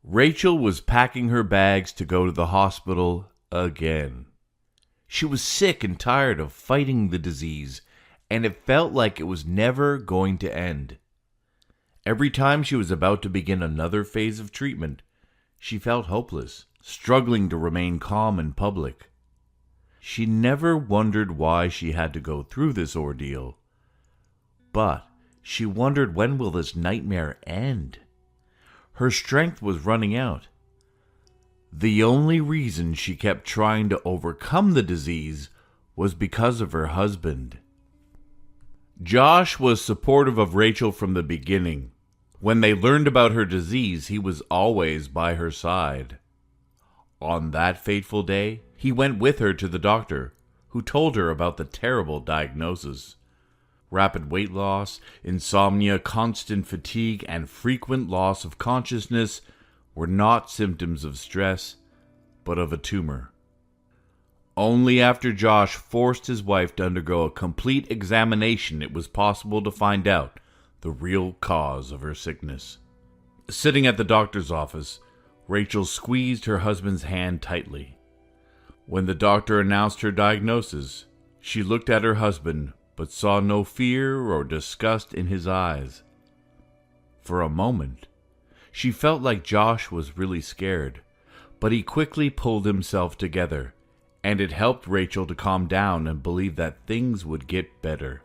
Rachel was packing her bags to go to the hospital again. She was sick and tired of fighting the disease, and it felt like it was never going to end. Every time she was about to begin another phase of treatment, she felt hopeless, struggling to remain calm in public. She never wondered why she had to go through this ordeal, but she wondered, when will this nightmare end? Her strength was running out. The only reason she kept trying to overcome the disease was because of her husband. Josh was supportive of Rachel from the beginning. When they learned about her disease, he was always by her side. On that fateful day, he went with her to the doctor, who told her about the terrible diagnosis. Rapid weight loss, insomnia, constant fatigue, and frequent loss of consciousness were not symptoms of stress, but of a tumor. Only after Josh forced his wife to undergo a complete examination it was possible to find out the real cause of her sickness. Sitting at the doctor's office, Rachel squeezed her husband's hand tightly. When the doctor announced her diagnosis, she looked at her husband but saw no fear or disgust in his eyes. For a moment, she felt like Josh was really scared, but he quickly pulled himself together, and it helped Rachel to calm down and believe that things would get better.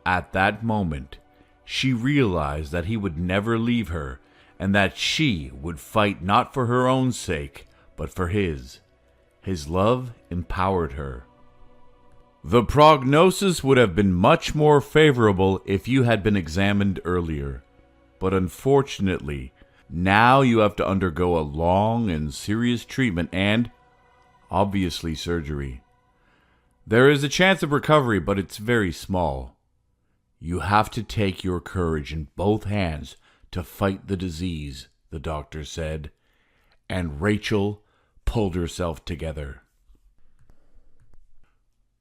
At that moment, she realized that he would never leave her, and that she would fight not for her own sake, but for his. His love empowered her. The prognosis would have been much more favorable if you had been examined earlier, but unfortunately, now you have to undergo a long and serious treatment and, obviously, surgery. There is a chance of recovery, but it's very small. You have to take your courage in both hands to fight the disease, the doctor said, and Rachel pulled herself together.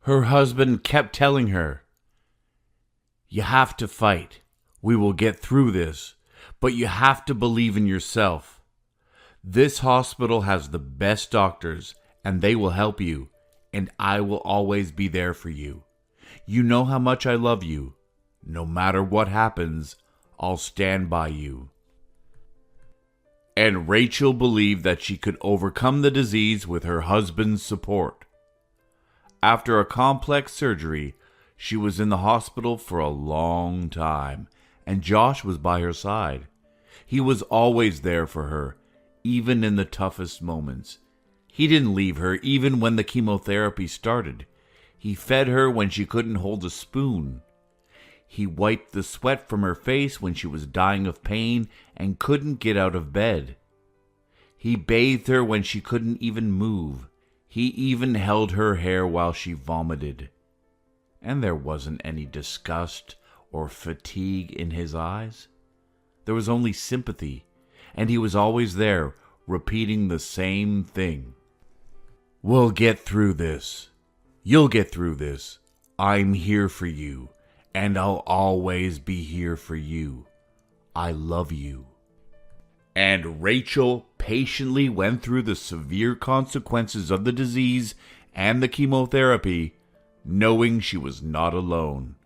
Her husband kept telling her, "You have to fight. We will get through this, but you have to believe in yourself. This hospital has the best doctors, and they will help you, and I will always be there for you. You know how much I love you. No matter what happens, I'll stand by you." And Rachel believed that she could overcome the disease with her husband's support. After a complex surgery, she was in the hospital for a long time, and Josh was by her side. He was always there for her, even in the toughest moments. He didn't leave her even when the chemotherapy started. He fed her when she couldn't hold a spoon. He wiped the sweat from her face when she was dying of pain and couldn't get out of bed. He bathed her when she couldn't even move. He even held her hair while she vomited. And there wasn't any disgust or fatigue in his eyes. There was only sympathy, and he was always there, repeating the same thing. "We'll get through this. You'll get through this. I'm here for you, and I'll always be here for you. I love you." And Rachel patiently went through the severe consequences of the disease and the chemotherapy, knowing she was not alone.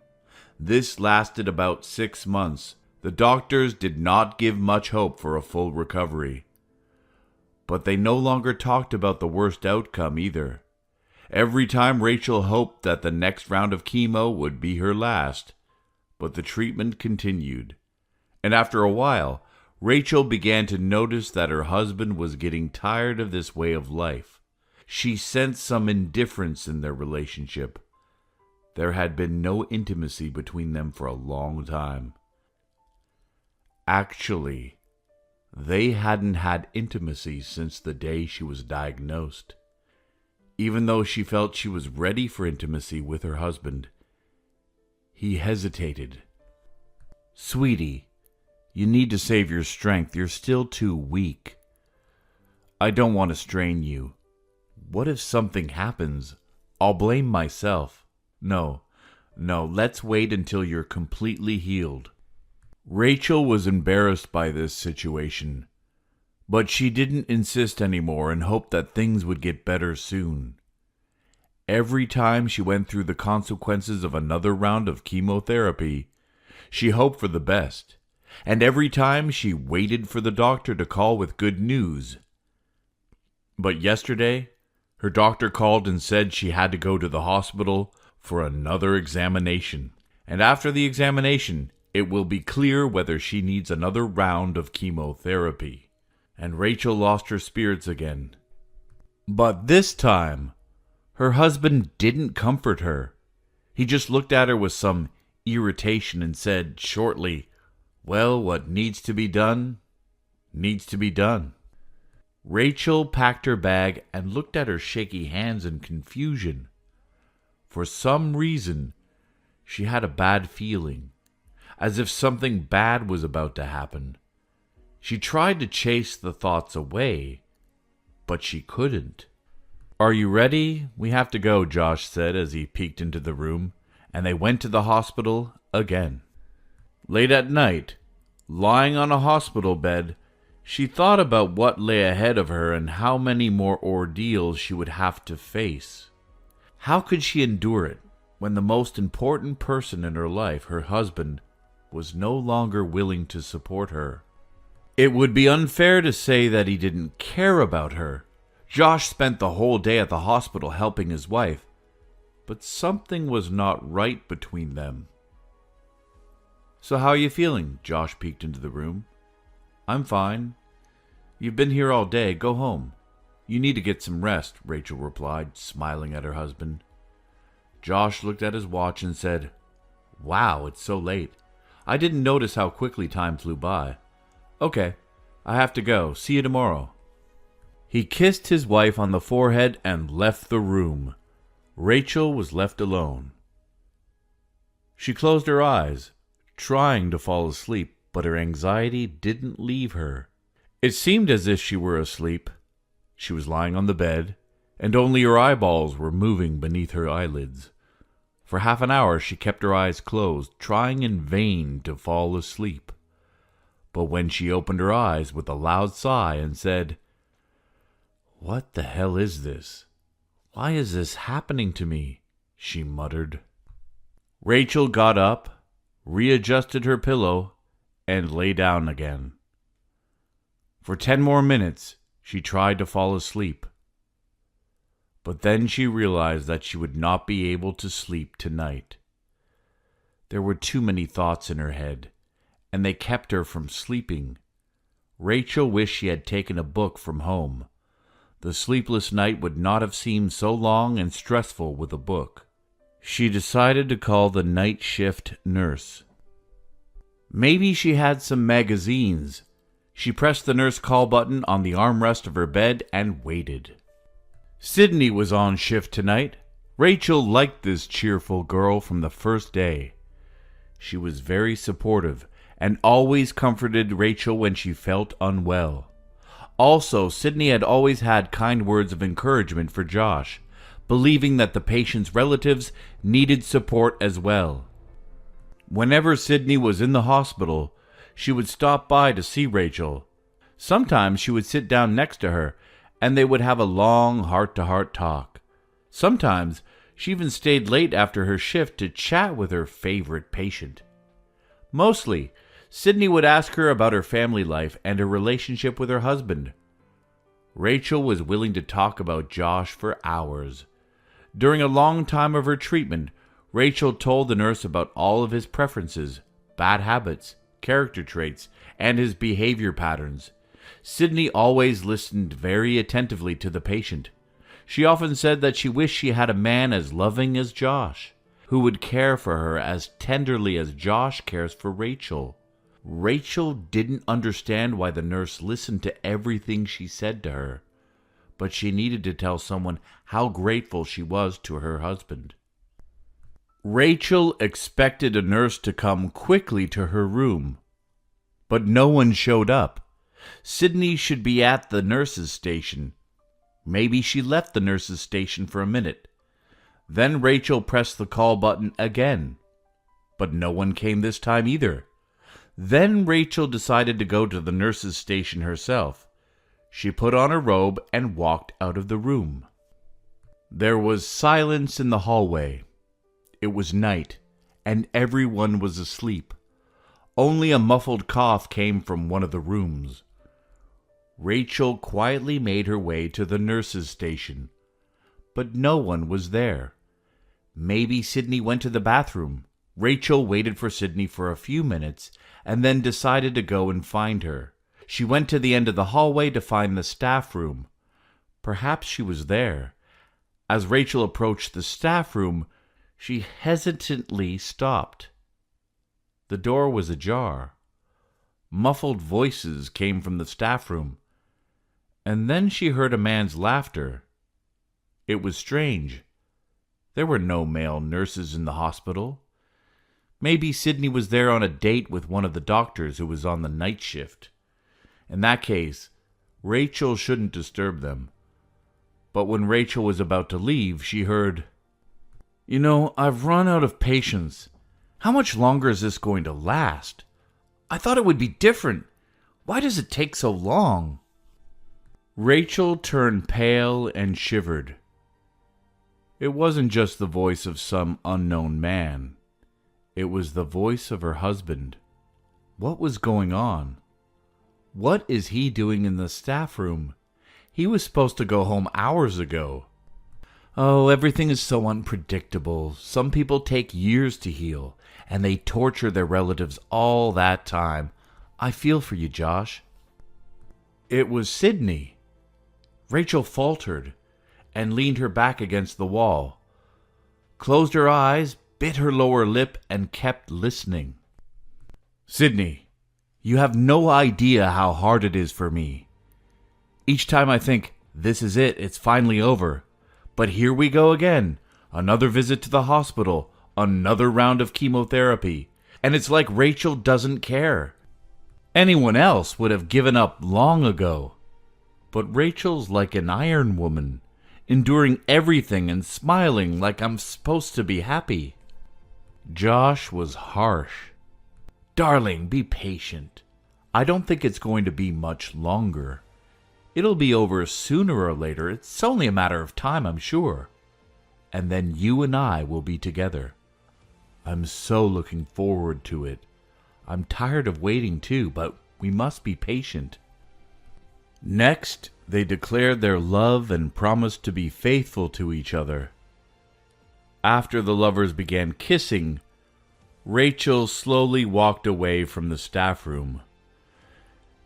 This lasted about 6 months. The doctors did not give much hope for a full recovery. But they no longer talked about the worst outcome either. Every time Rachel hoped that the next round of chemo would be her last, but the treatment continued. And after a while, Rachel began to notice that her husband was getting tired of this way of life. She sensed some indifference in their relationship. There had been no intimacy between them for a long time. Actually, they hadn't had intimacy since the day she was diagnosed. Even though she felt she was ready for intimacy with her husband, he hesitated. "Sweetie, you need to save your strength. You're still too weak. I don't want to strain you. What if something happens? I'll blame myself. No, let's wait until you're completely healed." Rachel was embarrassed by this situation, But she didn't insist anymore and hoped that things would get better soon. Every time she went through the consequences of another round of chemotherapy, she hoped for the best, and every time she waited for the doctor to call with good news. But yesterday, her doctor called and said she had to go to the hospital for another examination, and after the examination, it will be clear whether she needs another round of chemotherapy. And Rachel lost her spirits again. But this time, her husband didn't comfort her. He just looked at her with some irritation and said shortly, "Well, what needs to be done, needs to be done." Rachel packed her bag and looked at her shaky hands in confusion. For some reason, she had a bad feeling, as if something bad was about to happen. She tried to chase the thoughts away, but she couldn't. "Are you ready? We have to go," Josh said as he peeked into the room, and they went to the hospital again. Late at night, lying on a hospital bed, she thought about what lay ahead of her and how many more ordeals she would have to face. How could she endure it when the most important person in her life, her husband, was no longer willing to support her? It would be unfair to say that he didn't care about her. Josh spent the whole day at the hospital helping his wife, but something was not right between them. "So how are you feeling?" Josh peeked into the room. "I'm fine. You've been here all day. Go home. You need to get some rest," Rachel replied, smiling at her husband. Josh looked at his watch and said, "Wow, it's so late. I didn't notice how quickly time flew by. Okay, I have to go. See you tomorrow." He kissed his wife on the forehead and left the room. Rachel was left alone. She closed her eyes, trying to fall asleep, but her anxiety didn't leave her. It seemed as if she were asleep. She was lying on the bed, and only her eyeballs were moving beneath her eyelids. For half an hour she kept her eyes closed, trying in vain to fall asleep. But when she opened her eyes with a loud sigh and said, "What the hell is this? Why is this happening to me?" she muttered. Rachel got up, readjusted her pillow, and lay down again. For 10 more minutes, she tried to fall asleep. But then she realized that she would not be able to sleep tonight. There were too many thoughts in her head, and they kept her from sleeping. Rachel wished she had taken a book from home. The sleepless night would not have seemed so long and stressful with a book. She decided to call the night shift nurse. Maybe she had some magazines. She pressed the nurse call button on the armrest of her bed and waited. Sydney was on shift tonight. Rachel liked this cheerful girl from the first day. She was very supportive and always comforted Rachel when she felt unwell. Also, Sydney had always had kind words of encouragement for Josh, believing that the patient's relatives needed support as well. Whenever Sydney was in the hospital, she would stop by to see Rachel. Sometimes she would sit down next to her, and they would have a long heart-to-heart talk. Sometimes she even stayed late after her shift to chat with her favorite patient. Mostly, Sydney would ask her about her family life and her relationship with her husband. Rachel was willing to talk about Josh for hours. During a long time of her treatment, Rachel told the nurse about all of his preferences, bad habits, character traits, and his behavior patterns. Sydney always listened very attentively to the patient. She often said that she wished she had a man as loving as Josh, who would care for her as tenderly as Josh cares for Rachel. Rachel didn't understand why the nurse listened to everything she said to her, but she needed to tell someone how grateful she was to her husband. Rachel expected a nurse to come quickly to her room, but no one showed up. Sydney should be at the nurse's station. Maybe she left the nurse's station for a minute. Then Rachel pressed the call button again, but no one came this time either. Then Rachel decided to go to the nurse's station herself. She put on her robe and walked out of the room. There was silence in the hallway. It was night, and everyone was asleep. Only a muffled cough came from one of the rooms. Rachel quietly made her way to the nurse's station, but no one was there. Maybe Sydney went to the bathroom. Rachel waited for Sydney for a few minutes and then decided to go and find her. She went to the end of the hallway to find the staff room. Perhaps she was there. As Rachel approached the staff room, she hesitantly stopped. The door was ajar. Muffled voices came from the staff room. And then she heard a man's laughter. It was strange. There were no male nurses in the hospital. Maybe Sydney was there on a date with one of the doctors who was on the night shift. In that case, Rachel shouldn't disturb them. But when Rachel was about to leave, she heard, I've run out of patience. How much longer is this going to last? I thought it would be different. Why does it take so long?" Rachel turned pale and shivered. It wasn't just the voice of some unknown man. It was the voice of her husband. What was going on? What is he doing in the staff room? He was supposed to go home hours ago. Oh, everything is so unpredictable. Some people take years to heal, and they torture their relatives all that time. I feel for you, Josh. It was Sydney. Rachel faltered and leaned her back against the wall, closed her eyes, bit her lower lip, and kept listening. "Sydney, you have no idea how hard it is for me. Each time I think, this is it, it's finally over. But here we go again. Another visit to the hospital, another round of chemotherapy. And it's like Rachel doesn't care. Anyone else would have given up long ago. But Rachel's like an iron woman, enduring everything and smiling like I'm supposed to be happy." Josh was harsh. "Darling, be patient. I don't think it's going to be much longer. It'll be over sooner or later. It's only a matter of time, I'm sure. And then you and I will be together. I'm so looking forward to it. I'm tired of waiting too, but we must be patient." Next, they declared their love and promised to be faithful to each other. After the lovers began kissing, Rachel slowly walked away from the staff room.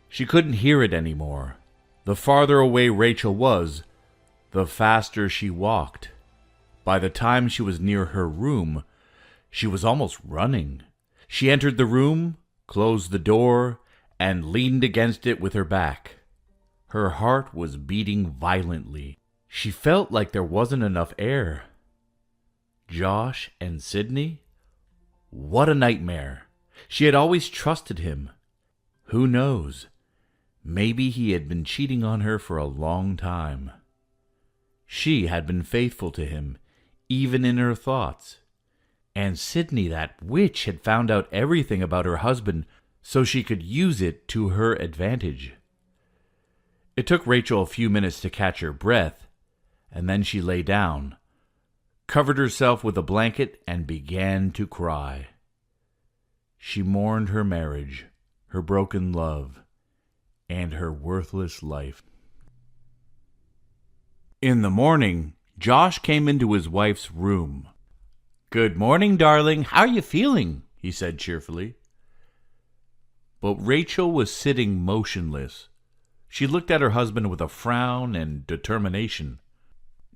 She couldn't hear it anymore. The farther away Rachel was, the faster she walked. By the time she was near her room, she was almost running. She entered the room, closed the door, and leaned against it with her back. Her heart was beating violently. She felt like there wasn't enough air. Josh and Sydney? What a nightmare. She had always trusted him. Who knows? Maybe he had been cheating on her for a long time. She had been faithful to him, even in her thoughts. And Sydney, that witch, had found out everything about her husband so she could use it to her advantage. It took Rachel a few minutes to catch her breath, and then she lay down, covered herself with a blanket, and began to cry. She mourned her marriage, her broken love, and her worthless life. In the morning, Josh came into his wife's room. "Good morning, darling. How are you feeling?" he said cheerfully. But Rachel was sitting motionless. She looked at her husband with a frown and determination.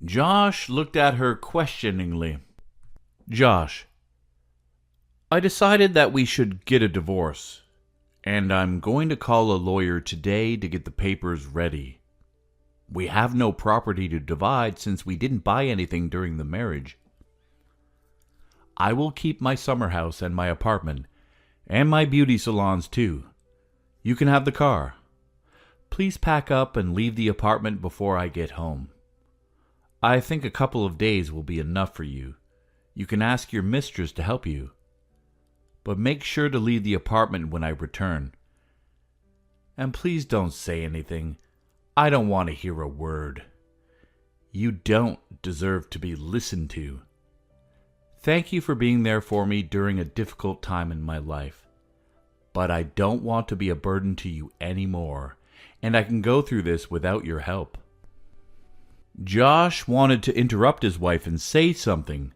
Josh looked at her questioningly. "Josh, I decided that we should get a divorce, and I'm going to call a lawyer today to get the papers ready. We have no property to divide since we didn't buy anything during the marriage. I will keep my summer house and my apartment, and my beauty salons too. You can have the car. Please pack up and leave the apartment before I get home. I think a couple of days will be enough for you. You can ask your mistress to help you. But make sure to leave the apartment when I return. And please don't say anything. I don't want to hear a word. You don't deserve to be listened to. Thank you for being there for me during a difficult time in my life. But I don't want to be a burden to you anymore, and I can go through this without your help." Josh wanted to interrupt his wife and say something,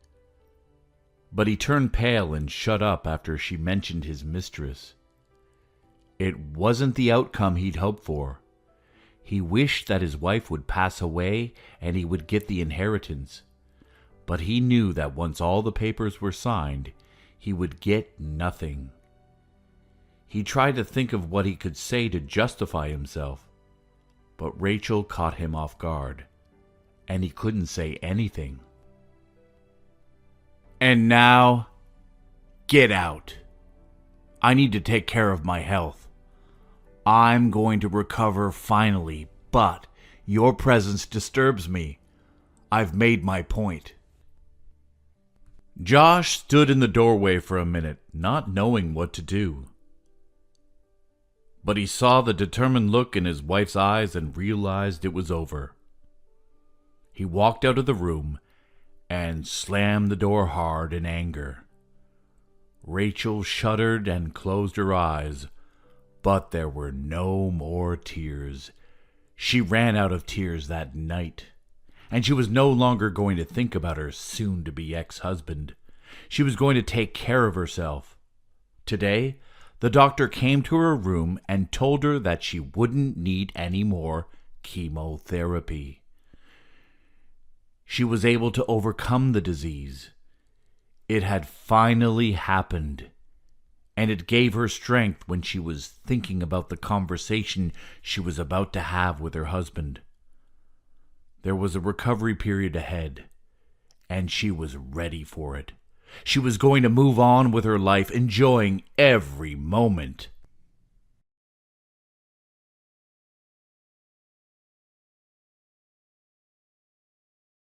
but he turned pale and shut up after she mentioned his mistress. It wasn't the outcome he'd hoped for. He wished that his wife would pass away and he would get the inheritance. But he knew that once all the papers were signed, he would get nothing. He tried to think of what he could say to justify himself, but Rachel caught him off guard, and he couldn't say anything. "And now, get out. I need to take care of my health. I'm going to recover finally, but your presence disturbs me. I've made my point." Josh stood in the doorway for a minute, not knowing what to do. But he saw the determined look in his wife's eyes and realized it was over. He walked out of the room and slammed the door hard in anger. Rachel shuddered and closed her eyes, but there were no more tears. She ran out of tears that night, and she was no longer going to think about her soon-to-be ex-husband. She was going to take care of herself. Today, the doctor came to her room and told her that she wouldn't need any more chemotherapy. She was able to overcome the disease. It had finally happened, and it gave her strength when she was thinking about the conversation she was about to have with her husband. There was a recovery period ahead, and she was ready for it. She was going to move on with her life, enjoying every moment.